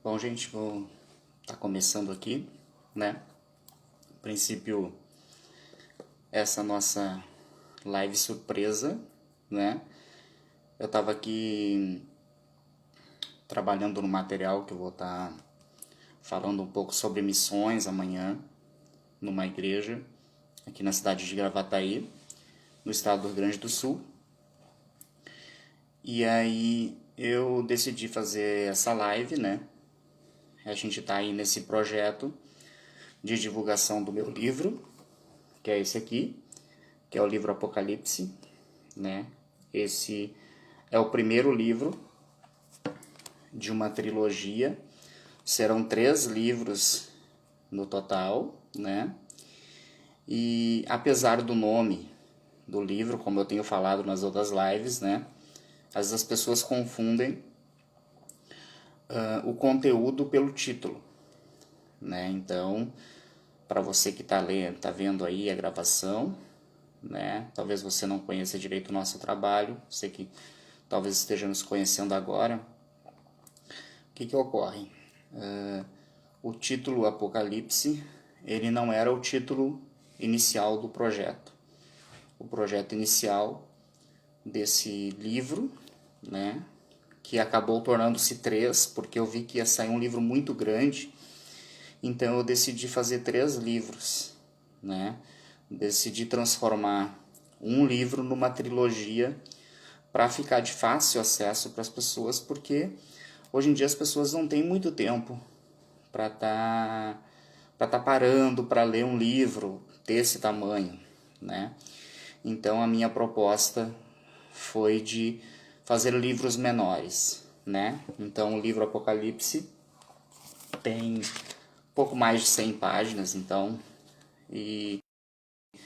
Bom, gente, vou estar começando aqui, né? A princípio, essa nossa live surpresa, né? Eu estava aqui trabalhando no material que eu vou estar falando um pouco sobre missões amanhã, numa igreja, aqui na cidade de Gravataí, no estado do Rio Grande do Sul. E aí eu decidi fazer essa live, né? A gente está aí nesse projeto de divulgação do meu livro, que é esse aqui, que é o livro Apocalipse, né? Esse é o primeiro livro de uma trilogia. Serão 3 livros no total, né? E apesar do nome do livro, como eu tenho falado nas outras lives, né? Às vezes as pessoas confundem o conteúdo pelo título, né? Então, para você que está lendo, tá vendo aí a gravação, né? Talvez você não conheça direito o nosso trabalho, você que talvez esteja nos conhecendo agora. O que ocorre? O título Apocalipse, ele não era o título inicial do projeto. O projeto inicial desse livro, né? Que acabou tornando-se 3, porque eu vi que ia sair um livro muito grande. Então eu decidi fazer 3 livros, né? Decidi transformar um livro numa trilogia para ficar de fácil acesso para as pessoas, porque hoje em dia as pessoas não têm muito tempo para tá parando para ler um livro desse tamanho, né? Então a minha proposta foi de fazer livros menores, né? Então o livro Apocalipse tem pouco mais de 100 páginas, então, e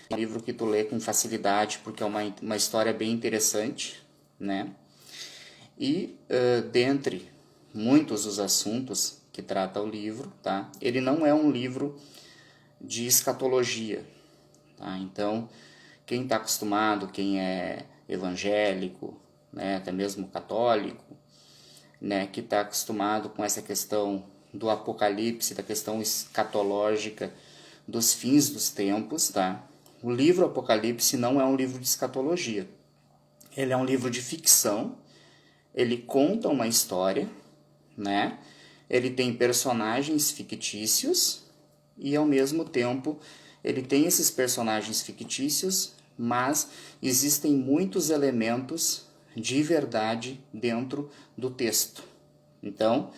é um livro que tu lê com facilidade, porque é uma história bem interessante, né? E dentre muitos dos assuntos que trata o livro, tá? Ele não é um livro de escatologia, tá? Então, quem está acostumado, quem é evangélico, né, até mesmo católico, né, que está acostumado com essa questão do apocalipse, da questão escatológica, dos fins dos tempos, tá? O livro Apocalipse não é um livro de escatologia. Ele é um livro de ficção. Ele conta uma história, né? Ele tem personagens fictícios e ao mesmo tempo ele tem esses personagens fictícios, mas existem muitos elementos de verdade dentro do texto. Então,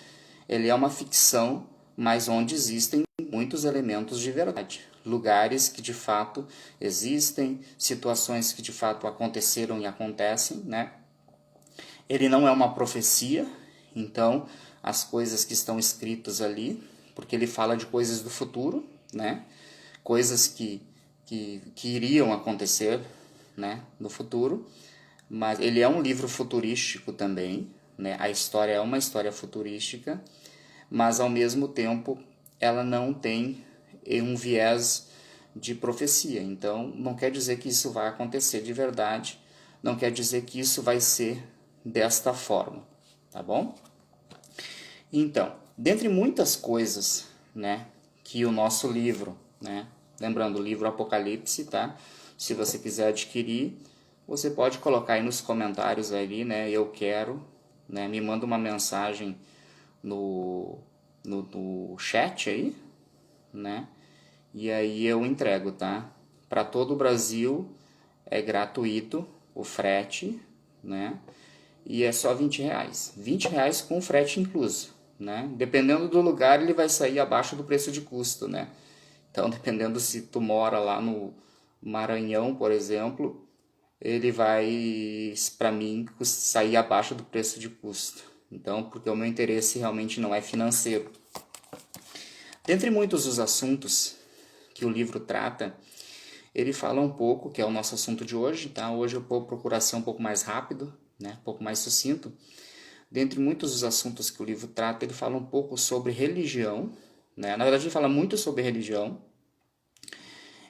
ele é uma ficção, mas onde existem muitos elementos de verdade. Lugares que de fato existem, situações que de fato aconteceram e acontecem, né? Ele não é uma profecia, então as coisas que estão escritas ali, porque ele fala de coisas do futuro, né? Coisas que iriam acontecer, né? No futuro, mas ele é um livro futurístico também, né? A história é uma história futurística, mas ao mesmo tempo ela não tem um viés de profecia. Então não quer dizer que isso vai acontecer de verdade, não quer dizer que isso vai ser desta forma, tá bom? Então, dentre muitas coisas, né, que o nosso livro, né, lembrando o livro Apocalipse, tá? Se você quiser adquirir, você pode colocar aí nos comentários ali, né, eu quero, né, me manda uma mensagem no chat aí, né, e aí eu entrego, tá? Para todo o Brasil é gratuito o frete, né? E é só R$ 20. R$ 20 com frete incluso, né? Dependendo do lugar, ele vai sair abaixo do preço de custo, né? Então, dependendo se tu mora lá no Maranhão, por exemplo, ele vai, para mim, sair abaixo do preço de custo. Então, porque o meu interesse realmente não é financeiro. Dentre muitos dos assuntos que o livro trata, ele fala um pouco, que é o nosso assunto de hoje, tá? Hoje eu vou procurar ser um pouco mais rápido, né? Um pouco mais sucinto. Dentre muitos dos assuntos que o livro trata, ele fala um pouco sobre religião, né? Na verdade, ele fala muito sobre religião.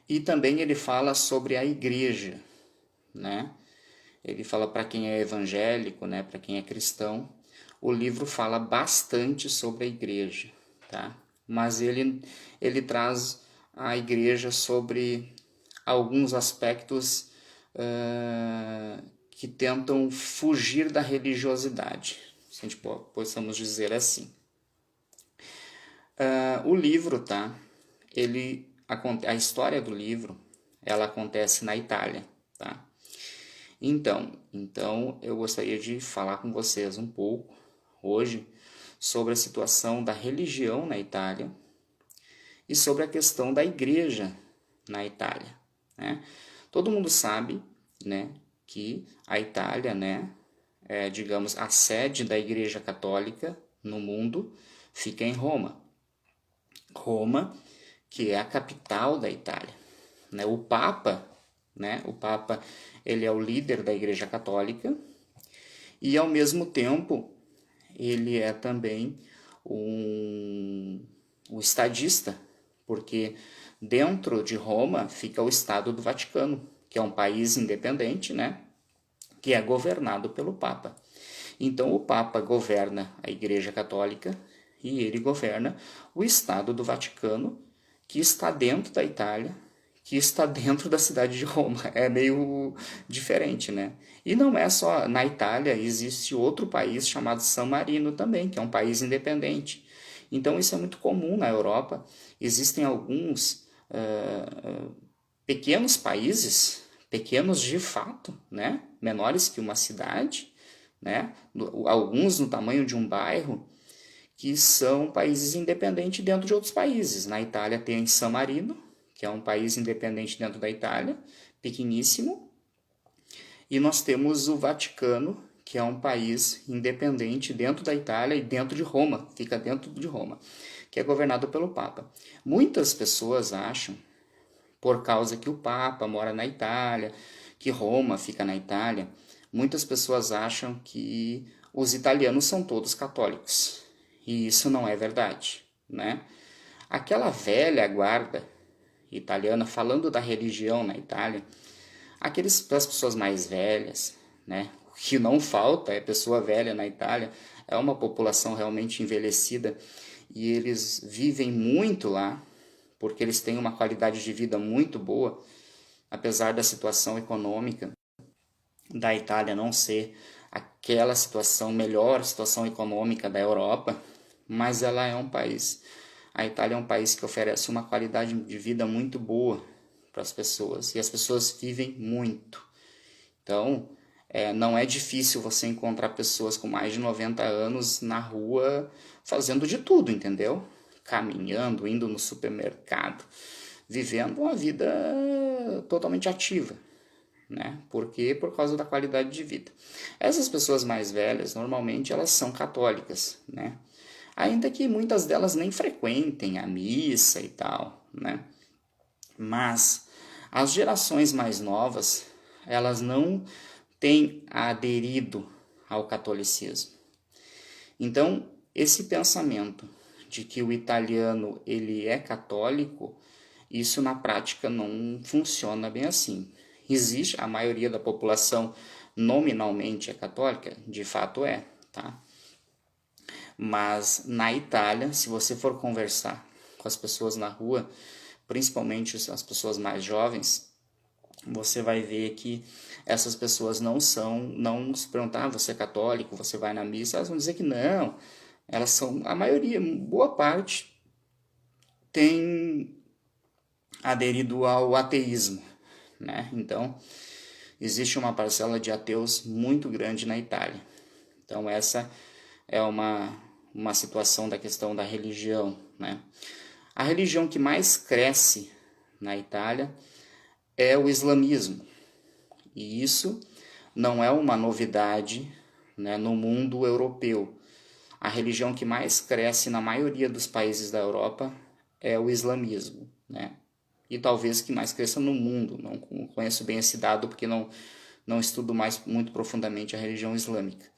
E também ele fala sobre a igreja, né? Ele fala para quem é evangélico, né? Para quem é cristão, o livro fala bastante sobre a igreja, tá? Mas ele traz a igreja sobre alguns aspectos que tentam fugir da religiosidade, se a gente possamos dizer assim. O livro, tá? A história do livro, ela acontece na Itália, tá? Então eu gostaria de falar com vocês um pouco hoje sobre a situação da religião na Itália e sobre a questão da igreja na Itália, né? Todo mundo sabe, né, que a Itália, né, digamos, a sede da Igreja Católica no mundo fica em Roma. Roma, que é a capital da Itália, né? O Papa, ele é o líder da Igreja Católica e, ao mesmo tempo, ele é também um estadista, porque dentro de Roma fica o Estado do Vaticano, que é um país independente, né? Que é governado pelo Papa. Então, o Papa governa a Igreja Católica e ele governa o Estado do Vaticano, que está dentro da Itália, que está dentro da cidade de Roma. É meio diferente, né? E não é só na Itália, existe outro país chamado San Marino também, que é um país independente. Então isso é muito comum na Europa. Existem alguns pequenos países, pequenos de fato, né? Menores que uma cidade, né? Alguns no tamanho de um bairro, que são países independentes dentro de outros países. Na Itália tem San Marino, que é um país independente dentro da Itália, pequeníssimo. E nós temos o Vaticano, que é um país independente dentro da Itália e dentro de Roma, fica dentro de Roma, que é governado pelo Papa. Muitas pessoas acham, por causa que o Papa mora na Itália, que Roma fica na Itália, muitas pessoas acham que os italianos são todos católicos. E isso não é verdade, né? Aquela velha guarda italiana, falando da religião na Itália, as pessoas mais velhas, né? O que não falta é pessoa velha na Itália, é uma população realmente envelhecida e eles vivem muito lá, porque eles têm uma qualidade de vida muito boa, apesar da situação econômica da Itália não ser aquela situação, melhor situação econômica da Europa, mas ela é um país, a Itália é um país que oferece uma qualidade de vida muito boa para as pessoas, e as pessoas vivem muito. Então, não é difícil você encontrar pessoas com mais de 90 anos na rua fazendo de tudo, entendeu? Caminhando, indo no supermercado, vivendo uma vida totalmente ativa, né? Por quê? Por causa da qualidade de vida. Essas pessoas mais velhas, normalmente, elas são católicas, né? Ainda que muitas delas nem frequentem a missa e tal, né? Mas as gerações mais novas, elas não têm aderido ao catolicismo. Então, esse pensamento de que o italiano ele é católico, isso na prática não funciona bem assim. Existe, a maioria da população nominalmente é católica, de fato é, tá? Mas na Itália, se você for conversar com as pessoas na rua, principalmente as pessoas mais jovens, você vai ver que essas pessoas não se perguntar, você é católico, você vai na missa, elas vão dizer que não. Elas são, a maioria, boa parte, tem aderido ao ateísmo, né? Então, existe uma parcela de ateus muito grande na Itália. Então, essa é uma situação da questão da religião, né? A religião que mais cresce na Itália é o islamismo. E isso não é uma novidade, né, no mundo europeu. A religião que mais cresce na maioria dos países da Europa é o islamismo, né? E talvez que mais cresça no mundo. Não conheço bem esse dado porque não estudo muito profundamente a religião islâmica.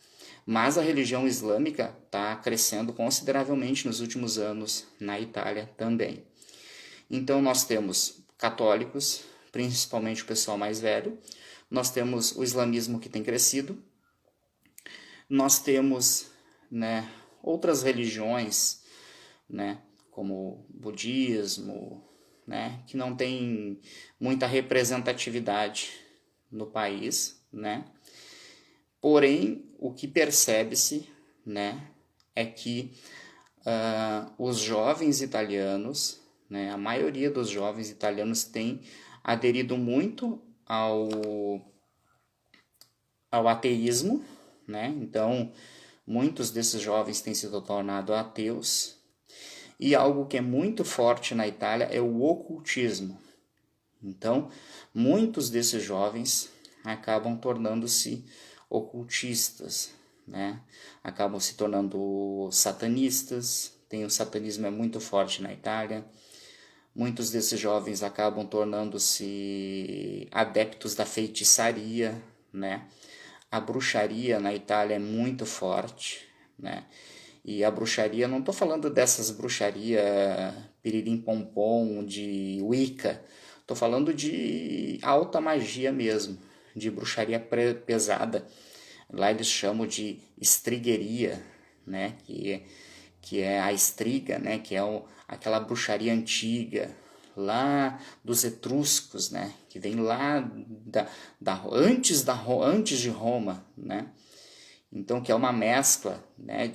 Mas a religião islâmica está crescendo consideravelmente nos últimos anos na Itália também. Então nós temos católicos, principalmente o pessoal mais velho, nós temos o islamismo que tem crescido, nós temos né, outras religiões, né, como budismo, né, que não tem muita representatividade no país, né? Porém, o que percebe-se, né, é que os jovens italianos, né, a maioria dos jovens italianos tem aderido muito ao ateísmo, né? Então, muitos desses jovens têm se tornado ateus. E algo que é muito forte na Itália é o ocultismo. Então, muitos desses jovens acabam tornando-se ocultistas, né? Acabam se tornando satanistas. O satanismo é muito forte na Itália. Muitos desses jovens acabam tornando-se adeptos da feitiçaria, né? A bruxaria na Itália é muito forte, né? E a bruxaria, não estou falando dessas bruxaria piririm-pom-pom, de Wicca, estou falando de alta magia mesmo, de bruxaria pesada. Lá eles chamam de estrigueria, né? Que é a estriga, né? Que é aquela bruxaria antiga, lá dos etruscos, né? Que vem lá antes de Roma, né? Então, que é uma mescla, né?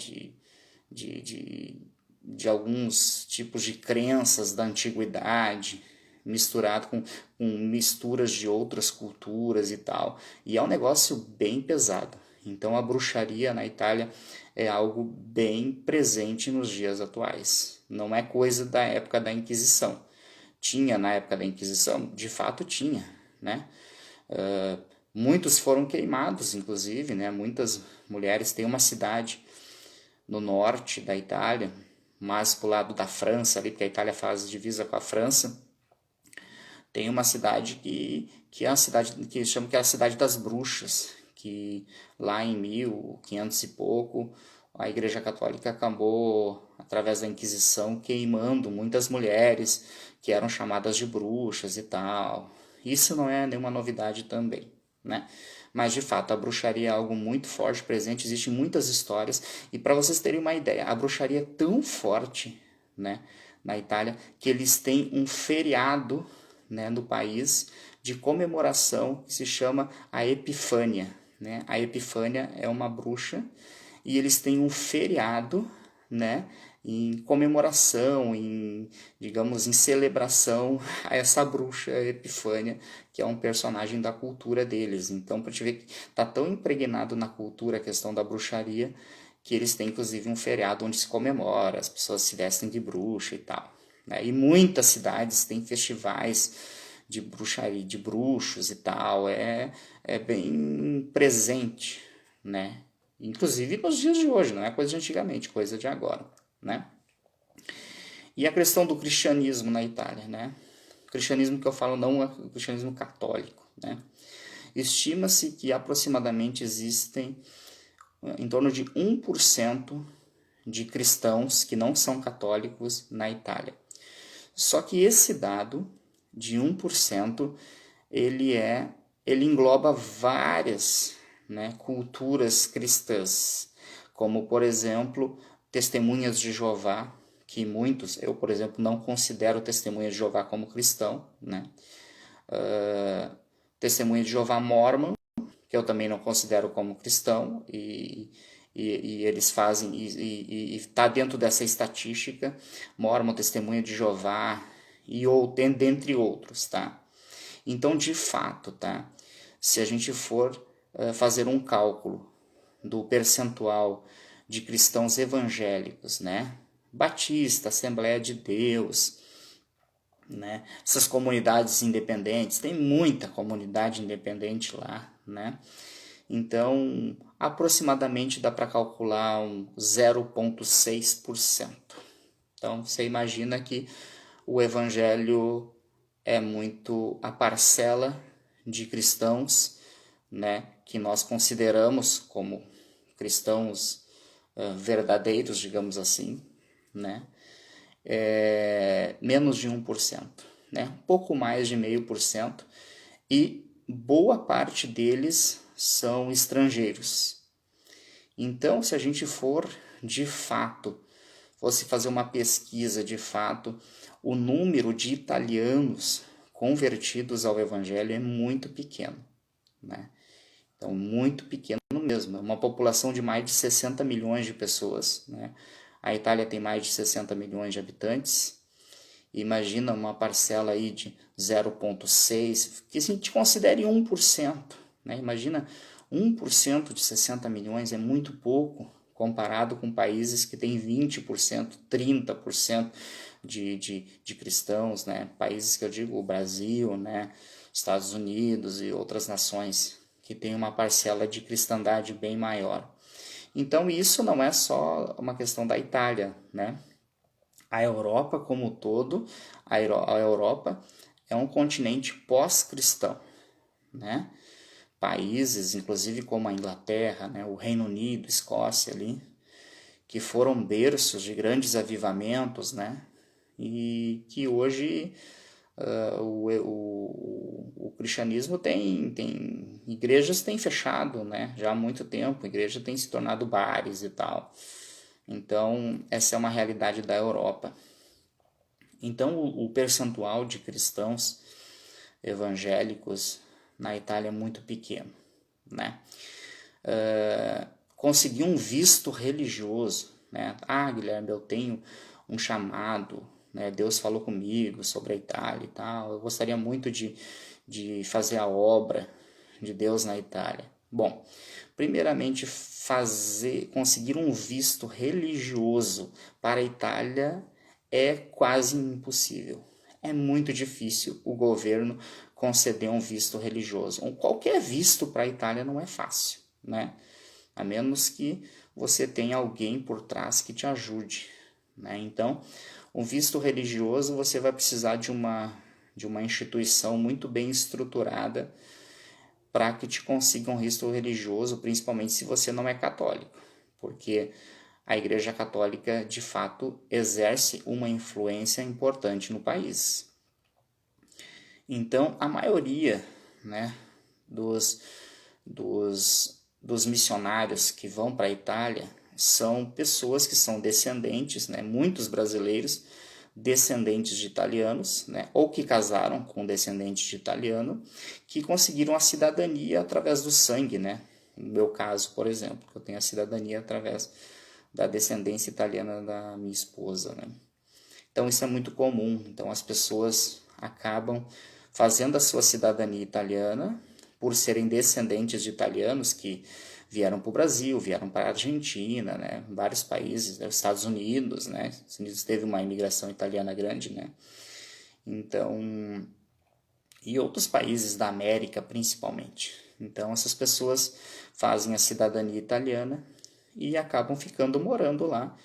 De alguns tipos de crenças da antiguidade, misturado com misturas de outras culturas e tal. E é um negócio bem pesado. Então a bruxaria na Itália é algo bem presente nos dias atuais. Não é coisa da época da Inquisição. Tinha na época da Inquisição, de fato tinha, né? Muitos foram queimados, inclusive, né? Muitas mulheres. Tem uma cidade no norte da Itália, mais pro lado da França ali, porque a Itália faz divisa com a França. Tem uma cidade que é a cidade que chama que é a cidade das bruxas, que lá em 1500 e pouco a Igreja Católica acabou, através da Inquisição, queimando muitas mulheres que eram chamadas de bruxas e tal. Isso não é nenhuma novidade também, né? Mas de fato a bruxaria é algo muito forte, presente, existem muitas histórias. E para vocês terem uma ideia, a bruxaria é tão forte, né, na Itália, que eles têm um feriado, né, no país de comemoração que se chama a Epifânia, né? A Epifânia é uma bruxa e eles têm um feriado, né, em comemoração, digamos, em celebração a essa bruxa Epifânia, que é um personagem da cultura deles. Então, para te ver que tá tão impregnado na cultura a questão da bruxaria, que eles têm inclusive um feriado onde se comemora, as pessoas se vestem de bruxa e tal, né? E muitas cidades têm festivais de bruxaria, de bruxos e tal, é bem presente, né? Inclusive nos dias de hoje, não é coisa de antigamente, coisa de agora, né? E a questão do cristianismo na Itália, né? O cristianismo que eu falo não é o cristianismo católico, né? Estima-se que aproximadamente existem em torno de 1% de cristãos que não são católicos na Itália. Só que esse dado de 1%, ele engloba várias, né, culturas cristãs, como, por exemplo, testemunhas de Jeová, que muitos, eu, por exemplo, não considero testemunhas de Jeová como cristão, né? Testemunha de Jeová Mormon, que eu também não considero como cristão, e eles fazem, e está dentro dessa estatística, Mormon, Testemunha de Jeová, dentre outros, tá? Então, de fato, tá? Se a gente for fazer um cálculo do percentual de cristãos evangélicos, né? Batista, Assembleia de Deus, né? Essas comunidades independentes, tem muita comunidade independente lá, né? Então, aproximadamente dá para calcular um 0,6%. Então, você imagina que o evangelho é muito a parcela de cristãos, né, que nós consideramos como cristãos verdadeiros, digamos assim, né, menos de 1%, né, um pouco mais de 0,5%, e boa parte deles são estrangeiros. Então, se a gente for de fato, fosse fazer uma pesquisa de fato, o número de italianos convertidos ao Evangelho é muito pequeno, né? Então, muito pequeno mesmo. É uma população de mais de 60 milhões de pessoas, né? A Itália tem mais de 60 milhões de habitantes. Imagina uma parcela aí de 0,6, que a gente considere 1%, né? Imagina 1% de 60 milhões é muito pouco comparado com países que têm 20%, 30% de cristãos, né? Países que eu digo, o Brasil, né? Estados Unidos e outras nações que têm uma parcela de cristandade bem maior. Então isso não é só uma questão da Itália, né? A Europa como um todo, a Europa é um continente pós-cristão, né? Países, inclusive como a Inglaterra, né? O Reino Unido, Escócia ali, que foram berços de grandes avivamentos, né? E que hoje o cristianismo tem igrejas têm fechado, né? Já há muito tempo, a igreja tem se tornado bares e tal. Então, essa é uma realidade da Europa. Então, o percentual de cristãos evangélicos na Itália é muito pequeno, né? Conseguir um visto religioso, né? Ah, Guilherme, eu tenho um chamado, né? Deus falou comigo sobre a Itália e tal. Eu gostaria muito de fazer a obra de Deus na Itália. Bom, primeiramente conseguir um visto religioso para a Itália é quase impossível. É muito difícil o governo conceder um visto religioso. Qualquer visto para a Itália não é fácil, né? A menos que você tenha alguém por trás que te ajude, né? Então, um visto religioso você vai precisar de uma instituição muito bem estruturada para que te consiga um visto religioso, principalmente se você não é católico, porque a Igreja Católica, de fato, exerce uma influência importante no país. Então, a maioria, né, dos missionários que vão para a Itália são pessoas que são descendentes, né, muitos brasileiros, descendentes de italianos, né, ou que casaram com descendentes de italiano, que conseguiram a cidadania através do sangue, né? No meu caso, por exemplo, eu tenho a cidadania através da descendência italiana da minha esposa, né? Então isso é muito comum. Então as pessoas acabam fazendo a sua cidadania italiana por serem descendentes de italianos que vieram para o Brasil, vieram para a Argentina, né? Vários países, né? Os Estados Unidos, né? Os Estados Unidos teve uma imigração italiana grande, né? Então, e outros países da América principalmente. Então essas pessoas fazem a cidadania italiana e acabam ficando morando lá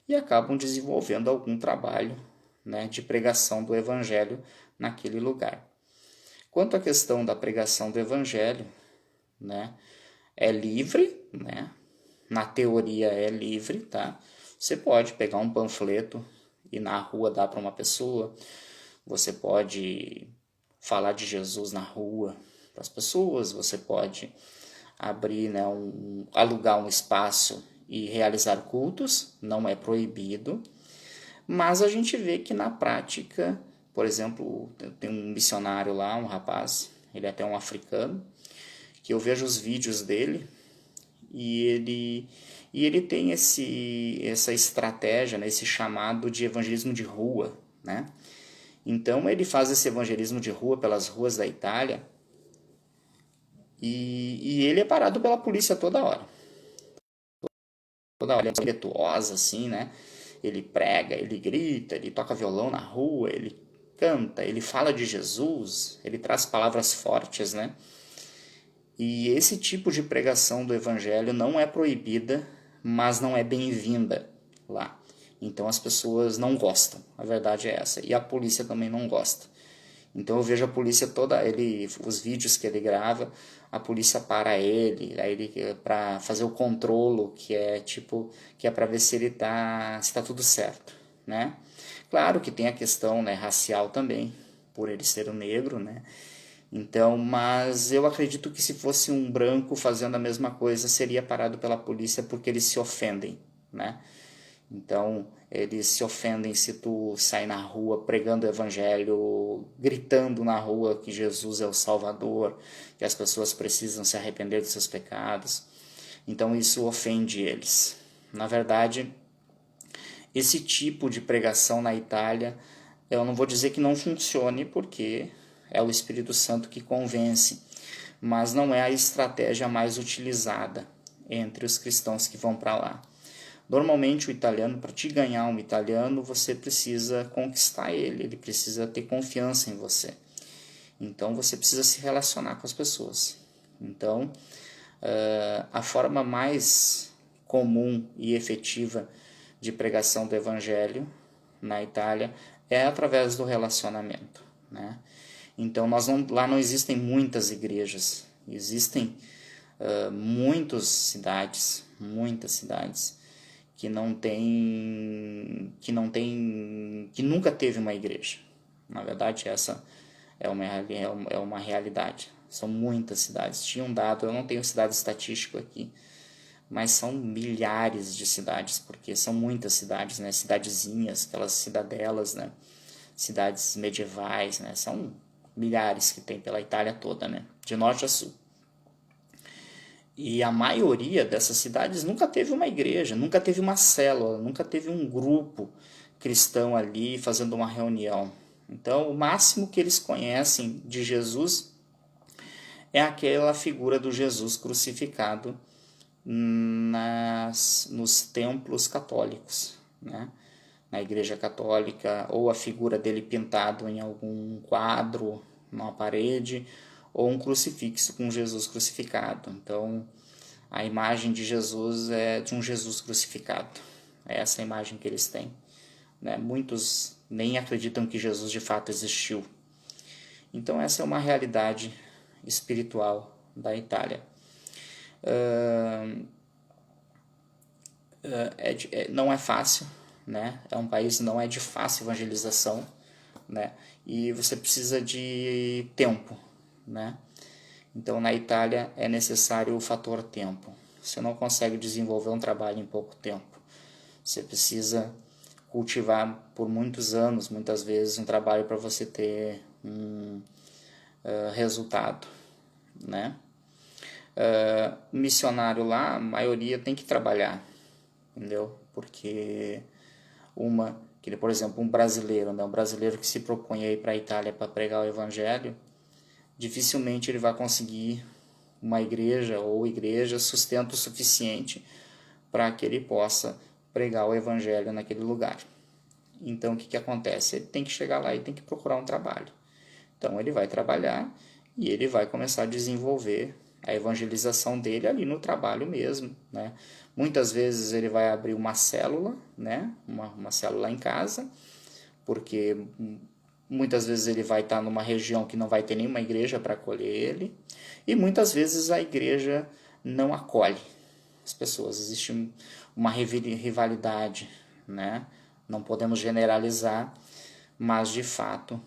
e acabam desenvolvendo algum trabalho, né, de pregação do evangelho naquele lugar. Quanto à questão da pregação do evangelho, né, é livre, né? Na teoria é livre, tá? Você pode pegar um panfleto e na rua dar para uma pessoa. Você pode falar de Jesus na rua para as pessoas. Você pode abrir, né, alugar um espaço e realizar cultos. Não é proibido. Mas a gente vê que na prática, por exemplo, tem um missionário lá, um rapaz, ele é até um africano, que eu vejo os vídeos dele e ele tem essa estratégia, né, esse chamado de evangelismo de rua, né? Então ele faz esse evangelismo de rua pelas ruas da Itália e ele é parado pela polícia toda hora. Toda hora, ele é impetuosa assim, né? Ele prega, ele grita, ele toca violão na rua, ele canta, ele fala de Jesus, ele traz palavras fortes, né? E esse tipo de pregação do evangelho não é proibida, mas não é bem-vinda lá. Então as pessoas não gostam, a verdade é essa. E a polícia também não gosta. Então eu vejo a polícia toda, os vídeos que ele grava, a polícia para ele, para fazer o controlo, que é para ver se se tá tudo certo, né? Claro que tem a questão, né, racial também, por ele ser um negro, né? Então, mas eu acredito que se fosse um branco fazendo a mesma coisa, seria parado pela polícia porque eles se ofendem, né? Então, eles se ofendem se tu sai na rua pregando o evangelho, gritando na rua que Jesus é o Salvador, que as pessoas precisam se arrepender dos seus pecados. Então, isso ofende eles. Na verdade, esse tipo de pregação na Itália, eu não vou dizer que não funcione, porque é o Espírito Santo que convence, mas não é a estratégia mais utilizada entre os cristãos que vão para lá. Normalmente o italiano, para te ganhar um italiano, você precisa conquistar ele, ele precisa ter confiança em você. Então você precisa se relacionar com as pessoas. Então a forma mais comum e efetiva de pregação do evangelho na Itália é através do relacionamento, né? Então lá não existem muitas igrejas, existem muitas cidades que nunca teve uma igreja. Na verdade, essa é uma realidade. São muitas cidades. Tinha um dado, eu não tenho cidade estatística aqui, mas são milhares de cidades, porque são muitas cidades, né? Cidadezinhas, aquelas cidadelas, né? Cidades medievais, né? São milhares que tem pela Itália toda, né? De norte a sul. E a maioria dessas cidades nunca teve uma igreja, nunca teve uma célula, nunca teve um grupo cristão ali fazendo uma reunião. Então, o máximo que eles conhecem de Jesus é aquela figura do Jesus crucificado nos templos católicos, né? Na igreja católica, ou a figura dele pintado em algum quadro, numa parede, ou um crucifixo com Jesus crucificado. Então, a imagem de Jesus é de um Jesus crucificado. É essa a imagem que eles têm, né? Muitos nem acreditam que Jesus de fato existiu. Então, essa é uma realidade espiritual da Itália. Não é fácil, né? É um país não é de fácil evangelização, né? E você precisa de tempo, né? Então, na Itália é necessário o fator tempo. Você não consegue desenvolver um trabalho em pouco tempo. Você precisa cultivar por muitos anos, muitas vezes, um trabalho para você ter um resultado, né? Missionário lá, a maioria tem que trabalhar, entendeu? Porque por exemplo, um brasileiro, né? Um brasileiro que se propõe a ir para a Itália para pregar o evangelho, dificilmente ele vai conseguir uma igreja ou igreja sustento suficiente para que ele possa pregar o evangelho naquele lugar. Então, o que acontece? Ele tem que chegar lá e tem que procurar um trabalho. Então, ele vai trabalhar e ele vai começar a desenvolver a evangelização dele ali no trabalho mesmo, né? Muitas vezes ele vai abrir uma célula, né? Uma célula em casa, porque muitas vezes ele vai estar numa região que não vai ter nenhuma igreja para acolher ele, e muitas vezes a igreja não acolhe as pessoas. Existe uma rivalidade, né? Não podemos generalizar, mas de fato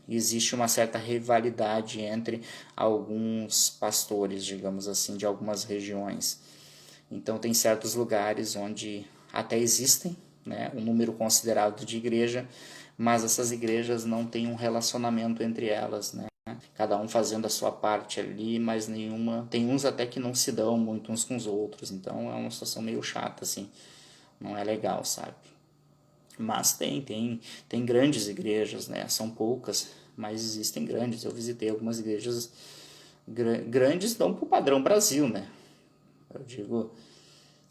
existe uma certa rivalidade entre alguns pastores, digamos assim, de algumas regiões. Então tem certos lugares onde até existem, né, um número considerado de igreja, mas essas igrejas não têm um relacionamento entre elas, né? Cada um fazendo a sua parte ali, mas nenhuma. Tem uns até que não se dão muito uns com os outros, então é uma situação meio chata, assim, não é legal, sabe? Mas tem grandes igrejas, né? São poucas, mas existem grandes. Eu visitei algumas igrejas grandes, não para o padrão Brasil, né? Eu digo,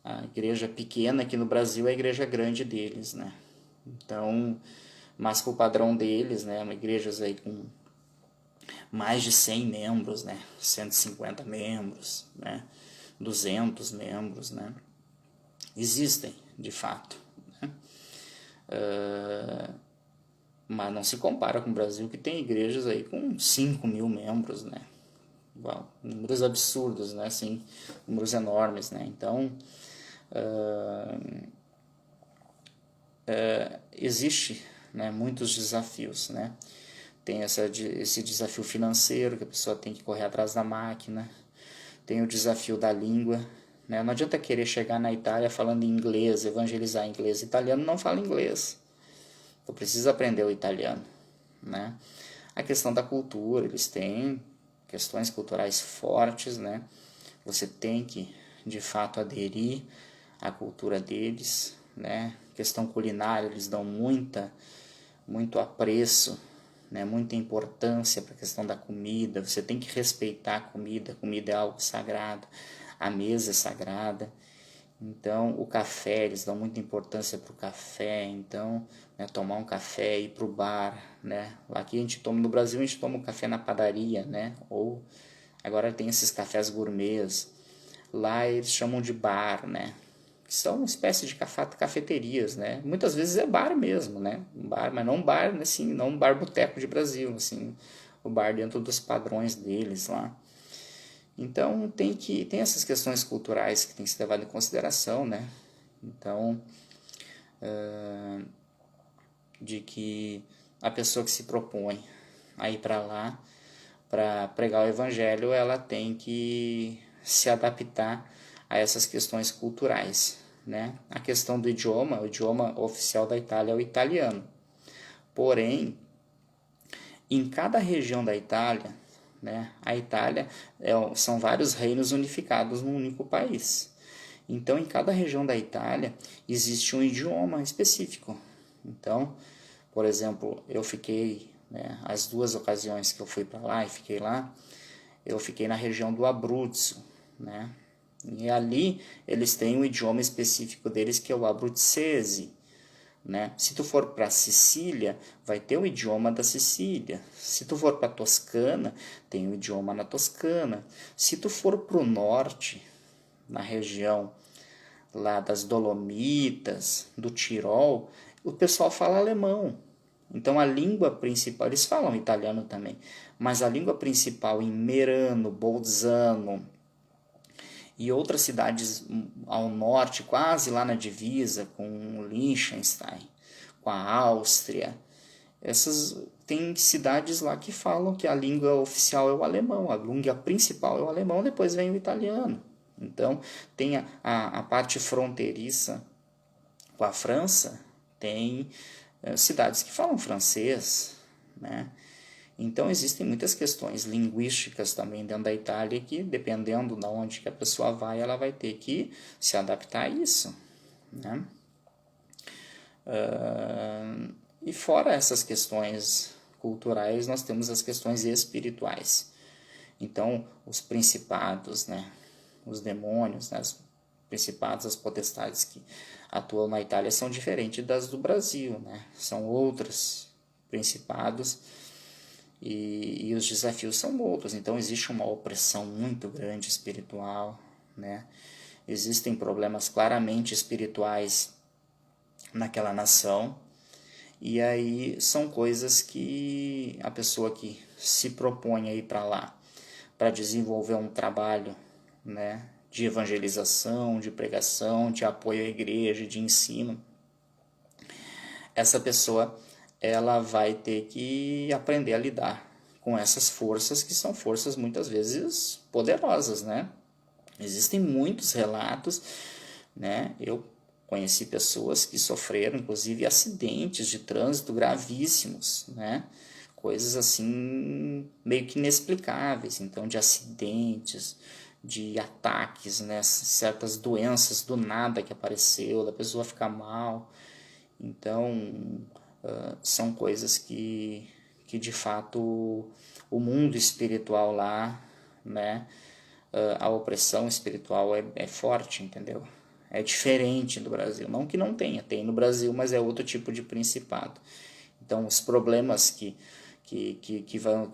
a igreja pequena aqui no Brasil é a igreja grande deles, né? Então, mas para o padrão deles, né? Igrejas aí com mais de 100 membros, né? 150 membros, né? 200 membros, né? Existem, de fato, né? Mas não se compara com o Brasil, que tem igrejas aí com 5 mil membros, né? Uau, números absurdos, né? Assim, números enormes, né? Então, existe, né, muitos desafios, né? Tem esse desafio financeiro, que a pessoa tem que correr atrás da máquina. Tem o desafio da língua, né? Não adianta querer chegar na Itália falando inglês, evangelizar em inglês. Italiano não fala inglês. Então precisa aprender o italiano, né? A questão da cultura, eles têm questões culturais fortes, né? Você tem que, de fato, aderir à cultura deles, né? Questão culinária, eles dão muito apreço, né? Muita importância para a questão da comida. Você tem que respeitar a comida é algo sagrado, a mesa é sagrada. Então, o café, eles dão muita importância para o café. Então, né, tomar um café, ir para o bar, né? Aqui a gente toma, no Brasil a gente toma um café na padaria, né? Ou agora tem esses cafés gourmets. Lá eles chamam de bar, né? Que são uma espécie de cafeterias, né? Muitas vezes é bar mesmo, né? Um bar, mas não um bar, assim, não um bar boteco de Brasil, assim, o bar dentro dos padrões deles lá. Então tem essas questões culturais que tem que ser levado em consideração, né? Então, de que a pessoa que se propõe a ir para lá para pregar o evangelho, ela tem que se adaptar a essas questões culturais, né? A questão do idioma, o idioma oficial da Itália é o italiano. Porém, em cada região da Itália, né, a Itália são vários reinos unificados num único país. Então, em cada região da Itália existe um idioma específico. Então, por exemplo, eu fiquei, né, as 2 ocasiões que eu fui para lá e fiquei lá, eu fiquei na região do Abruzzo, né? E ali eles têm um idioma específico deles que é o abruzzese, né? Se tu for para Sicília, vai ter o idioma da Sicília. Se tu for para Toscana, tem o idioma na Toscana. Se tu for para o norte, na região lá das Dolomitas, do Tirol, o pessoal fala alemão. Então a língua principal, eles falam italiano também, mas a língua principal em Merano, Bolzano e outras cidades ao norte, quase lá na divisa com Liechtenstein, com a Áustria, essas tem cidades lá que falam que a língua oficial é o alemão, a língua principal é o alemão, depois vem o italiano. Então tem a parte fronteiriça com a França, tem cidades que falam francês, né? Então existem muitas questões linguísticas também dentro da Itália que, dependendo de onde que a pessoa vai, ela vai ter que se adaptar a isso, né? E fora essas questões culturais, nós temos as questões espirituais. Então, os principados, né? Os demônios, né? Os principados, as potestades que atuam na Itália são diferentes das do Brasil, né? São outros principados e os desafios são outros. Então existe uma opressão muito grande espiritual, né? Existem problemas claramente espirituais naquela nação, e aí são coisas que a pessoa que se propõe a ir para lá para desenvolver um trabalho, né, de evangelização, de pregação, de apoio à igreja, de ensino, essa pessoa ela vai ter que aprender a lidar com essas forças que são forças muitas vezes poderosas, né? Existem muitos relatos, né? Eu conheci pessoas que sofreram inclusive acidentes de trânsito gravíssimos, né? Coisas assim meio que inexplicáveis, então de acidentes, de ataques, né? Certas doenças do nada que apareceu, da pessoa ficar mal. Então, são coisas que de fato o mundo espiritual lá, né, a opressão espiritual é forte, entendeu? É diferente do Brasil. Não que não tenha, tem no Brasil, mas é outro tipo de principado. Então, os problemas que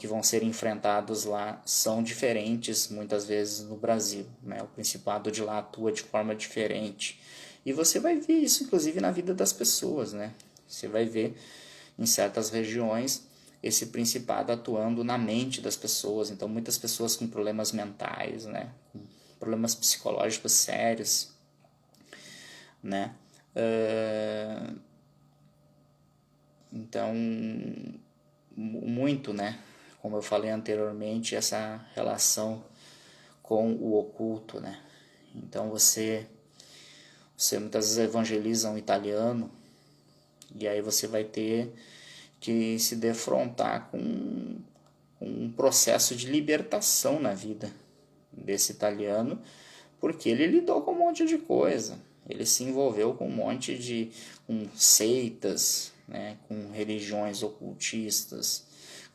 vão ser enfrentados lá são diferentes, muitas vezes, no Brasil, né? O principado de lá atua de forma diferente. E você vai ver isso, inclusive, na vida das pessoas, né? Você vai ver em certas regiões esse principado atuando na mente das pessoas. Então, muitas pessoas com problemas mentais, né? Com problemas psicológicos sérios, né? Então, muito, né? Como eu falei anteriormente, essa relação com o oculto, né? Então você muitas vezes evangeliza um italiano e aí você vai ter que se defrontar com um processo de libertação na vida desse italiano, porque ele lidou com um monte de coisa. Ele se envolveu com um monte de seitas, né, com religiões ocultistas,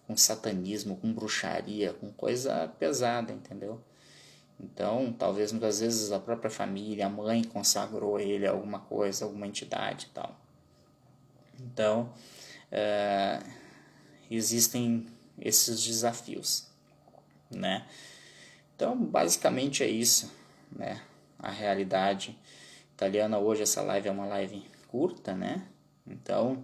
com satanismo, com bruxaria, com coisa pesada, entendeu? Então, talvez muitas vezes a própria família, a mãe consagrou ele a alguma coisa, alguma entidade e tal. Então, existem esses desafios, né? Então, basicamente é isso, né? A realidade italiana hoje, essa live é uma live curta, né? Então,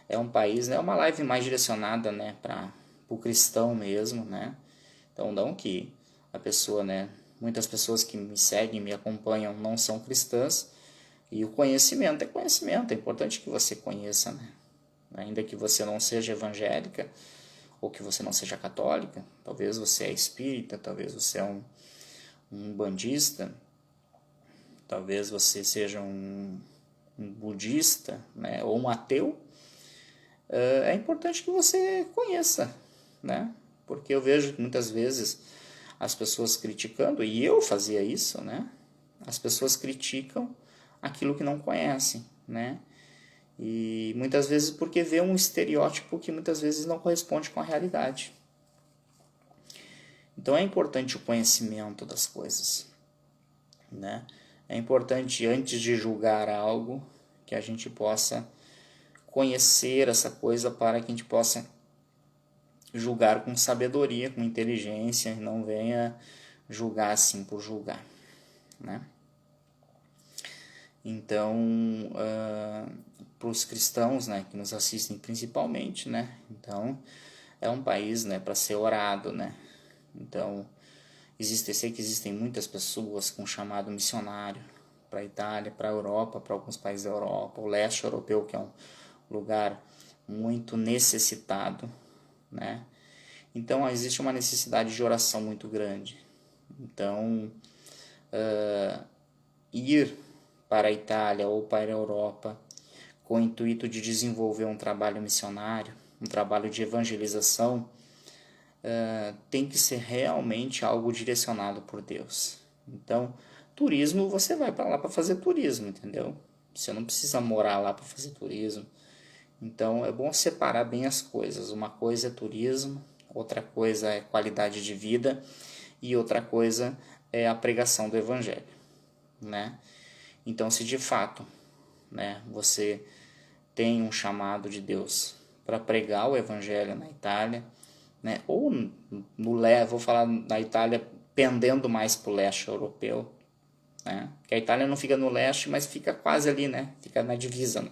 é um país, é uma live mais direcionada, né, para o cristão mesmo, né? Então, não que a pessoa, né, muitas pessoas que me seguem, me acompanham, não são cristãs, e o conhecimento é conhecimento, é importante que você conheça, né? Ainda que você não seja evangélica, ou que você não seja católica, talvez você é espírita, talvez você é um bandista, talvez você seja um budista, né, ou um ateu, é importante que você conheça, né? Porque eu vejo muitas vezes as pessoas criticando, e eu fazia isso, né? As pessoas criticam aquilo que não conhecem, né? E muitas vezes porque vê um estereótipo que muitas vezes não corresponde com a realidade. Então é importante o conhecimento das coisas, né? É importante, antes de julgar algo, que a gente possa conhecer essa coisa para que a gente possa julgar com sabedoria, com inteligência, e não venha julgar assim por julgar, né? Então, para os cristãos, né, que nos assistem principalmente, né? Então, é um país, né, para ser orado, né? Então, sei que existem muitas pessoas com chamado missionário para a Itália, para a Europa, para alguns países da Europa, o leste europeu, que é um lugar muito necessitado, né? Então, existe uma necessidade de oração muito grande. Então, ir para a Itália ou para a Europa com o intuito de desenvolver um trabalho missionário, um trabalho de evangelização, tem que ser realmente algo direcionado por Deus. Então, turismo, você vai para lá para fazer turismo, entendeu? Você não precisa morar lá para fazer turismo. Então, é bom separar bem as coisas. Uma coisa é turismo, outra coisa é qualidade de vida e outra coisa é a pregação do evangelho, né? Então, se de fato, né, você tem um chamado de Deus para pregar o evangelho na Itália, né, ou vou falar na Itália pendendo mais para o leste europeu, né, que a Itália não fica no leste, mas fica quase ali, né, fica na divisa, né?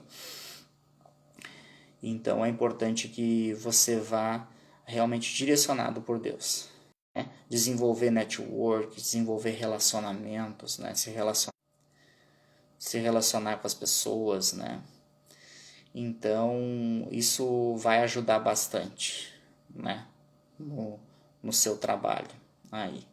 Então é importante que você vá realmente direcionado por Deus, né? Desenvolver network, desenvolver relacionamentos, né, se relacionar com as pessoas, né? Então, isso vai ajudar bastante, né? No seu trabalho aí.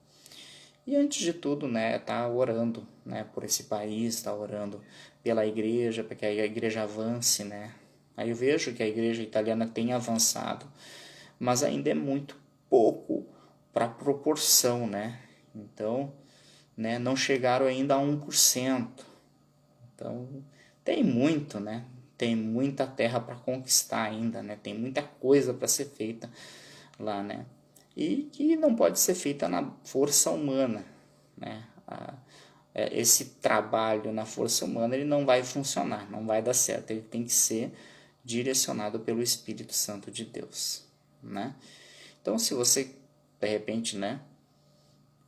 E antes de tudo, né, tá orando, né, por esse país, tá orando pela igreja, para que a igreja avance, né? Aí eu vejo que a igreja italiana tem avançado, mas ainda é muito pouco para a proporção, né? Então, né, não chegaram ainda a 1%. Então, tem muito, né? Tem muita terra para conquistar ainda, né? Tem muita coisa para ser feita lá, né? E que não pode ser feita na força humana, né? Esse trabalho na força humana ele não vai funcionar, não vai dar certo. Ele tem que ser direcionado pelo Espírito Santo de Deus, né? Então, se você de repente, né,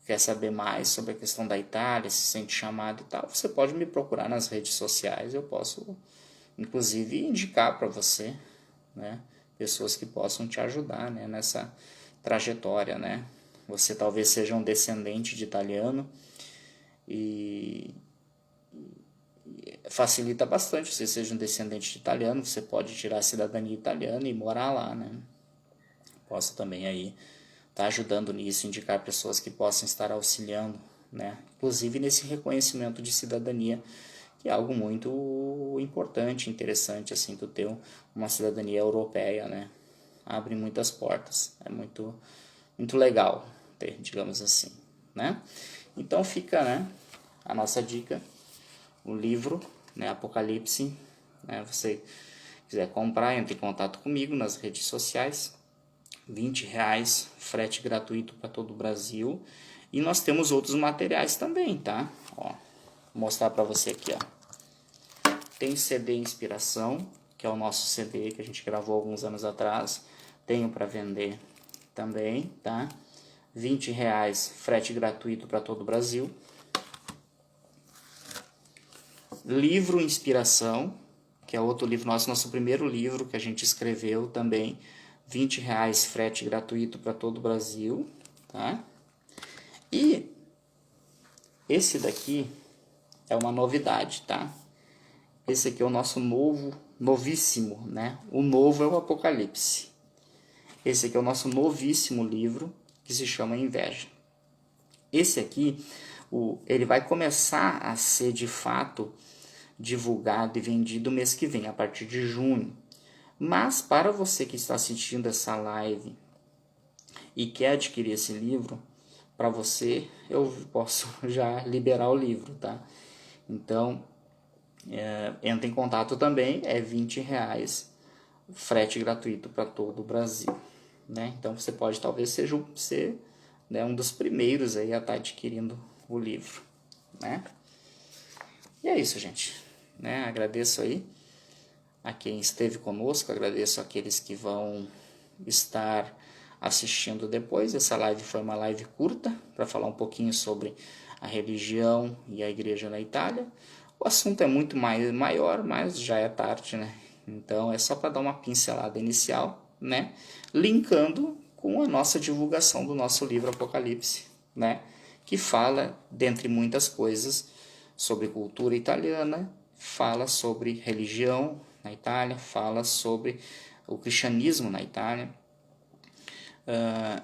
quer saber mais sobre a questão da Itália, se sente chamado e tal, você pode me procurar nas redes sociais, eu posso inclusive indicar para você, né, pessoas que possam te ajudar, né, nessa trajetória, né? Você talvez seja um descendente de italiano e facilita bastante você seja um descendente de italiano, você pode tirar a cidadania italiana e morar lá, né? Posso também aí estar ajudando nisso, indicar pessoas que possam estar auxiliando né? Inclusive nesse reconhecimento de cidadania, que é algo muito importante, interessante, assim, tu ter uma cidadania europeia, né? Abre muitas portas, é muito, muito legal ter, digamos assim, né? Então fica, né, a nossa dica, o livro, né, Apocalipse, né? Você quiser comprar, entre em contato comigo nas redes sociais, R$ 20, frete gratuito para todo o Brasil. E nós temos outros materiais também, tá? Ó, vou mostrar para você aqui, ó. Tem CD Inspiração, que é o nosso CD que a gente gravou alguns anos atrás. Tenho para vender também, tá? R$ 20, frete gratuito para todo o Brasil. Livro Inspiração, que é outro livro nosso primeiro livro que a gente escreveu também. R$ 20, frete gratuito para todo o Brasil, tá? E esse daqui é uma novidade, tá? Esse aqui é o nosso novíssimo, né? O novo é o Apocalipse. Esse aqui é o nosso novíssimo livro, que se chama Inveja. Esse aqui, ele vai começar a ser de fato divulgado e vendido mês que vem, a partir de junho. Mas para você que está assistindo essa live e quer adquirir esse livro, para você eu posso já liberar o livro, tá? Então, entra em contato também, é R$ 20, frete gratuito para todo o Brasil, né? Então você pode talvez ser, né, um dos primeiros aí a estar adquirindo o livro, né? E é isso, gente, né? Agradeço aí a quem esteve conosco, agradeço àqueles que vão estar assistindo depois. Essa live foi uma live curta para falar um pouquinho sobre a religião e a igreja na Itália. O assunto é muito maior, mas já é tarde, né? Então é só para dar uma pincelada inicial, né? Linkando com a nossa divulgação do nosso livro Apocalipse, né? Que fala, dentre muitas coisas, sobre cultura italiana, fala sobre religião na Itália, fala sobre o cristianismo na Itália,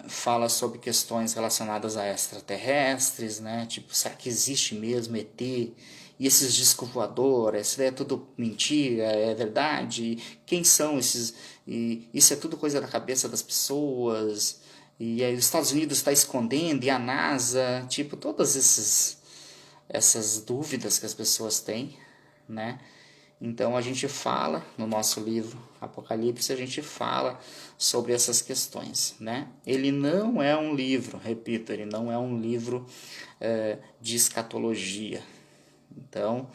fala sobre questões relacionadas a extraterrestres, né? Tipo, será que existe mesmo ET? E esses discos voadores, isso é tudo mentira, é verdade? Quem são esses? E isso é tudo coisa da cabeça das pessoas. E aí os Estados Unidos está escondendo, e a NASA, tipo, todas essas dúvidas que as pessoas têm, né? Então a gente fala no nosso livro Apocalipse, a gente fala sobre essas questões, né? Ele não é um livro, repito, ele não é um livro de escatologia. Então,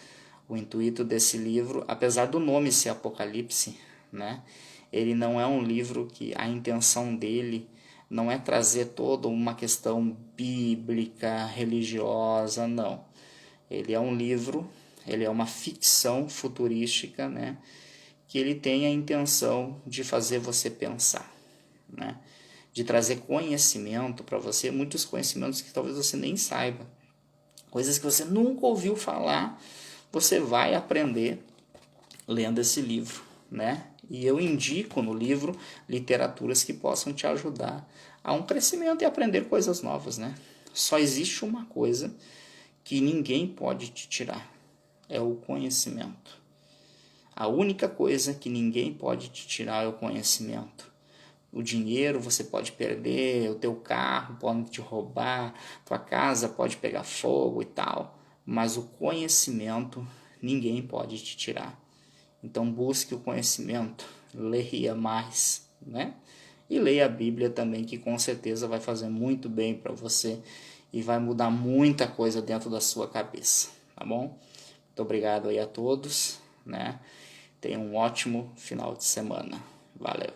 o intuito desse livro, apesar do nome ser Apocalipse, né? Ele não é um livro que a intenção dele não é trazer toda uma questão bíblica, religiosa, não. Ele é um livro, ele é uma ficção futurística, né? Que ele tem a intenção de fazer você pensar, né? De trazer conhecimento para você, muitos conhecimentos que talvez você nem saiba. Coisas que você nunca ouviu falar, você vai aprender lendo esse livro, né? E eu indico no livro literaturas que possam te ajudar a um crescimento e aprender coisas novas, né? Só existe uma coisa que ninguém pode te tirar, é o conhecimento. A única coisa que ninguém pode te tirar é o conhecimento. O dinheiro você pode perder, o teu carro pode te roubar, tua casa pode pegar fogo e tal, mas o conhecimento ninguém pode te tirar. Então busque o conhecimento, leia mais, né? E leia a Bíblia também, que com certeza vai fazer muito bem para você e vai mudar muita coisa dentro da sua cabeça, tá bom? Muito obrigado aí a todos, né? Tenham um ótimo final de semana. Valeu!